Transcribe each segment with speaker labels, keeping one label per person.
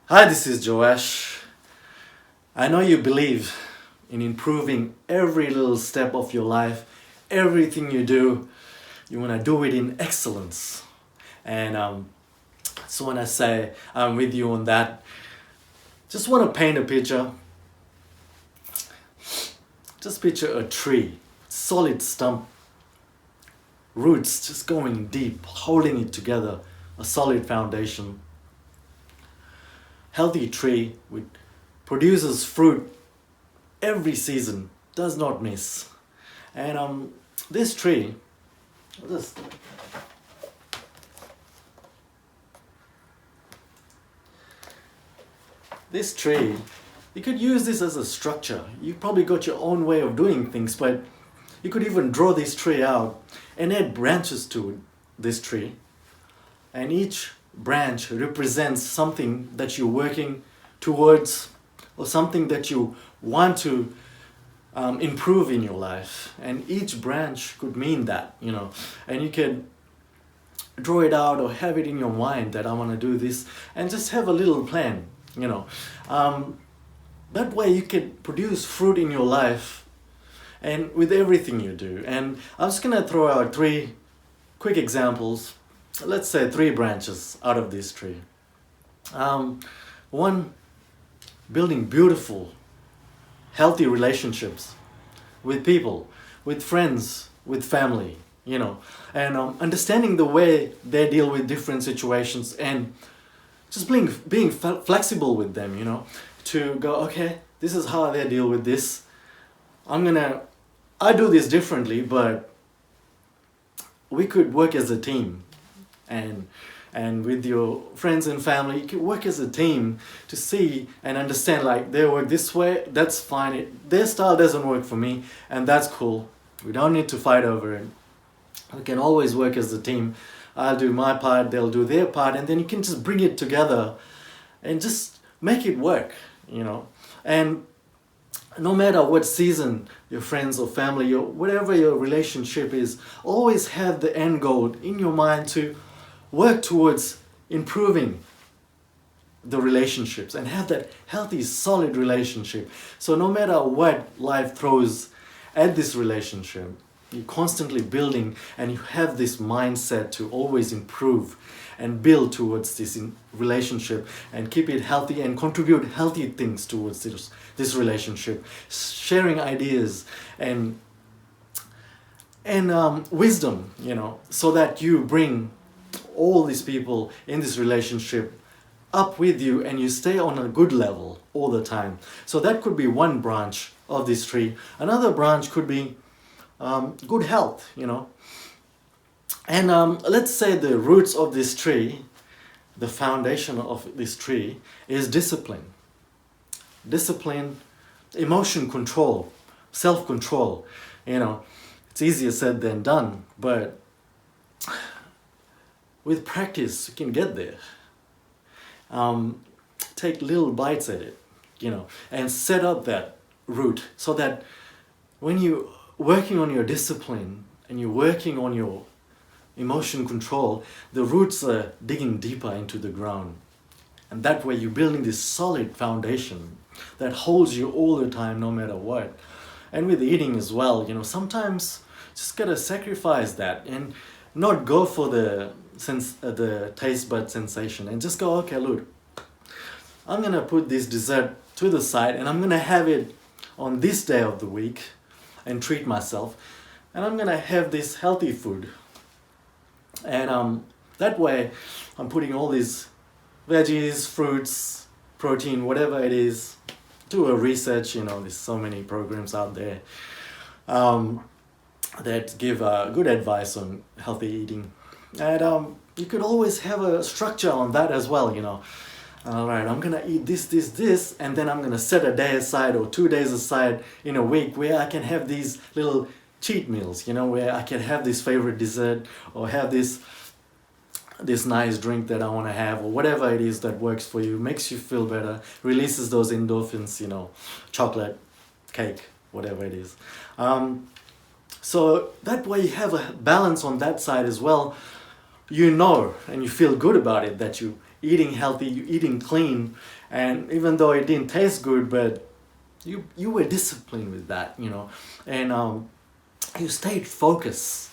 Speaker 1: Hi, this is Joash. I know you believe in improving every little step of your life, everything you do. You want to do it in excellence. And so when I say I'm with you on that, just want to paint a picture. Just picture a tree, solid stump, roots just going deep, holding it together, a solid foundation. Healthy tree which produces fruit every season, does not miss. And this tree, this this tree, you could use this as a structure. You probably got your own way of doing things, but you could even draw this tree out and add branches to this tree. And each branch represents something that you're working towards or something that you want to improve in your life. And each branch could mean that, and you can draw it out or have it in your mind that I want to do this and just have a little plan, that way you can produce fruit in your life and with everything you do. And I'm just gonna throw out three quick examples. Let's say 3 branches out of this tree. One, building beautiful, healthy relationships with people, with friends, with family, and understanding the way they deal with different situations and just being flexible with them, to go, okay, this is how they deal with this. I do this differently, but we could work as a team. And with your friends and family, you can work as a team to see and understand, like, they work this way, that's fine. Their style doesn't work for me, and that's cool. We don't need to fight over it. We can always work as a team. I'll do my part, they'll do their part, and then you can just bring it together and just make it work, And no matter what season your friends or family, whatever your relationship is, always have the end goal in your mind to work towards improving the relationships and have that healthy, solid relationship. So no matter what life throws at this relationship, you're constantly building and you have this mindset to always improve and build towards this relationship and keep it healthy and contribute healthy things towards this relationship, sharing ideas and wisdom, so that you bring all these people in this relationship up with you and you stay on a good level all the time. So that could be one branch of this tree. Another branch could be good health, And let's say the roots of this tree, the foundation of this tree is discipline. Discipline, emotion control, self-control. It's easier said than done, but with practice you can get there. Take little bites at it, and set up that root so that when you're working on your discipline and you're working on your emotion control, the roots are digging deeper into the ground. And that way you're building this solid foundation that holds you all the time, no matter what. And with eating as well, sometimes just gotta sacrifice that and not go for the taste bud sensation and just go, okay, look, I'm gonna put this dessert to the side and I'm gonna have it on this day of the week and treat myself, and I'm gonna have this healthy food. And that way I'm putting all these veggies, fruits, protein, whatever it is, do a research. There's so many programs out there that give good advice on healthy eating. And you could always have a structure on that as well, Alright, I'm gonna eat this, and then I'm gonna set a day aside or 2 days aside in a week where I can have these little cheat meals, where I can have this favorite dessert or have this nice drink that I want to have, or whatever it is that works for you, makes you feel better, releases those endorphins, chocolate, cake, whatever it is. So that way you have a balance on that side as well. And you feel good about it, that you eating healthy, you eating clean, and even though it didn't taste good, but you were disciplined with that, you know, and you stayed focused,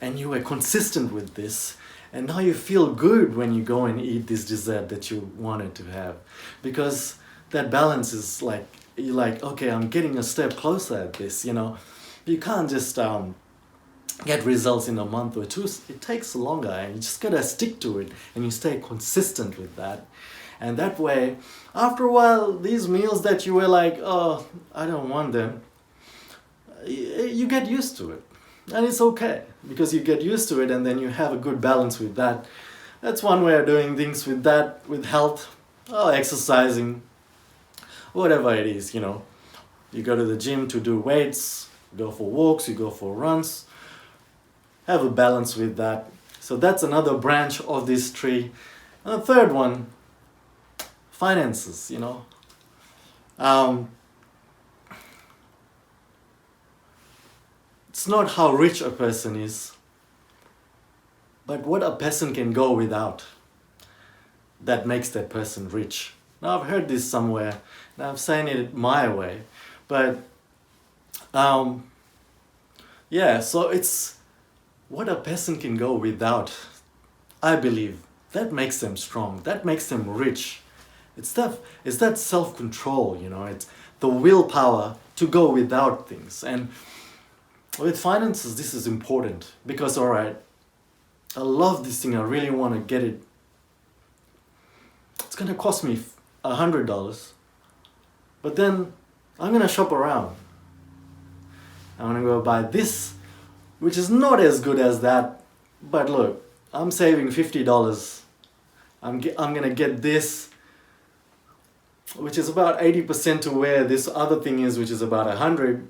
Speaker 1: and you were consistent with this, and now you feel good when you go and eat this dessert that you wanted to have, because that balance is like, you're like, okay, I'm getting a step closer at this, you know. You can't just get results in a month or two. It takes longer, and you just gotta stick to it, and you stay consistent with that. And that way, after a while, these meals that you were like, oh, I don't want them, you get used to it. And it's okay, because you get used to it, and then you have a good balance with that. That's one way of doing things with that, with health, exercising, whatever it is, you know. You go to the gym to do weights, go for walks, you go for runs. Have a balance with that. So that's another branch of this tree. And the third one, finances, you know. It's not how rich a person is, but what a person can go without that makes that person rich. Now, I've heard this somewhere, and I'm saying it my way, but yeah, so it's what a person can go without, I believe, that makes them strong, that makes them rich. It's that self-control, you know, it's the willpower to go without things. And with finances, this is important, because, all right, I love this thing, I really want to get it. It's going to cost me $100, but then I'm going to shop around. I'm going to go buy this, which is not as good as that, but look, I'm saving $50. I'm going to get this, which is about 80% to where this other thing is, which is about $100,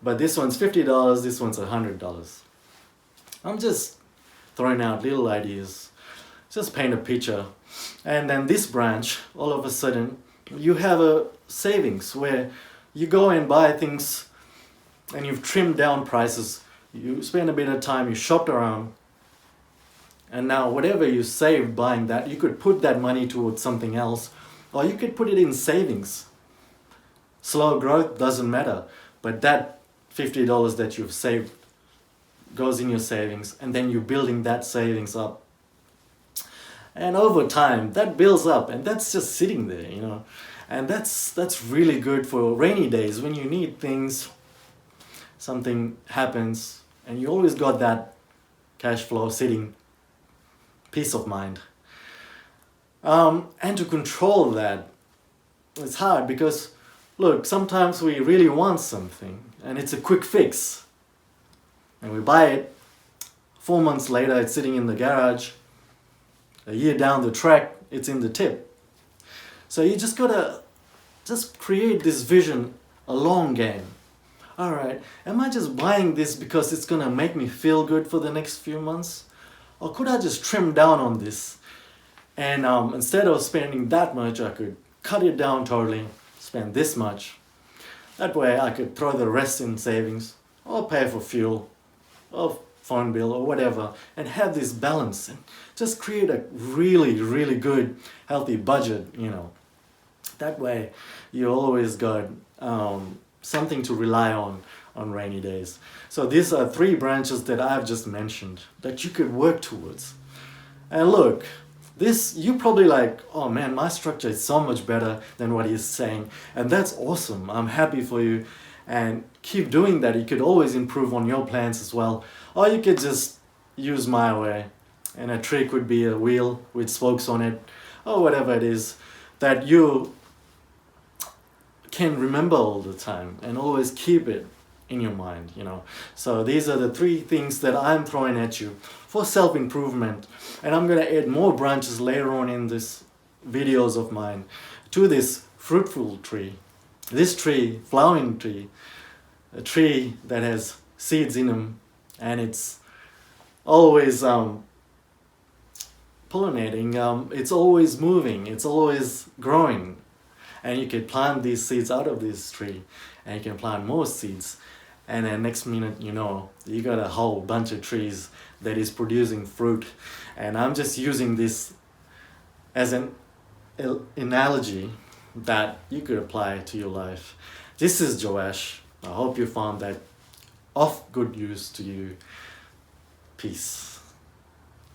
Speaker 1: but this one's $50, this one's $100. I'm just throwing out little ideas, just paint a picture. And then this branch, all of a sudden, you have a savings where you go and buy things, and you've trimmed down prices, you spend a bit of time, you shopped around, and now whatever you saved buying that, you could put that money towards something else, or you could put it in savings. Slow growth doesn't matter, but that $50 that you've saved goes in your savings, and then you're building that savings up. And over time, that builds up, and that's just sitting there, you know. And that's really good for rainy days when you need things, something happens, and you always got that cash flow sitting, peace of mind. And to control that, it's hard because, look, sometimes we really want something, and it's a quick fix. And we buy it, 4 months later, it's sitting in the garage. A year down the track, it's in the tip. So you just gotta just create this vision, a long game. All right, am I just buying this because it's gonna make me feel good for the next few months? Or could I just trim down on this? And instead of spending that much, I could cut it down totally, spend this much. That way I could throw the rest in savings, or pay for fuel, or phone bill, or whatever, and have this balance, and just create a really, really good, healthy budget, you know. That way you always got something to rely on rainy days. So these are 3 branches that I've just mentioned that you could work towards. And look, this, you probably like, oh man, my structure is so much better than what he's saying. And that's awesome. I'm happy for you. And keep doing that. You could always improve on your plans as well. Or you could just use my way. And a trick would be a wheel with spokes on it, or whatever it is that you can remember all the time and always keep it in your mind, you know. So these are the 3 things that I'm throwing at you for self-improvement. And I'm going to add more branches later on in this videos of mine to this fruitful tree. This tree, flowering tree, a tree that has seeds in them, and it's always pollinating, it's always moving, it's always growing. And you can plant these seeds out of this tree, and you can plant more seeds, and then next minute, you know, you got a whole bunch of trees that is producing fruit. And I'm just using this as an analogy that you could apply to your life. This is Joash. I hope you found that of good use to you. Peace.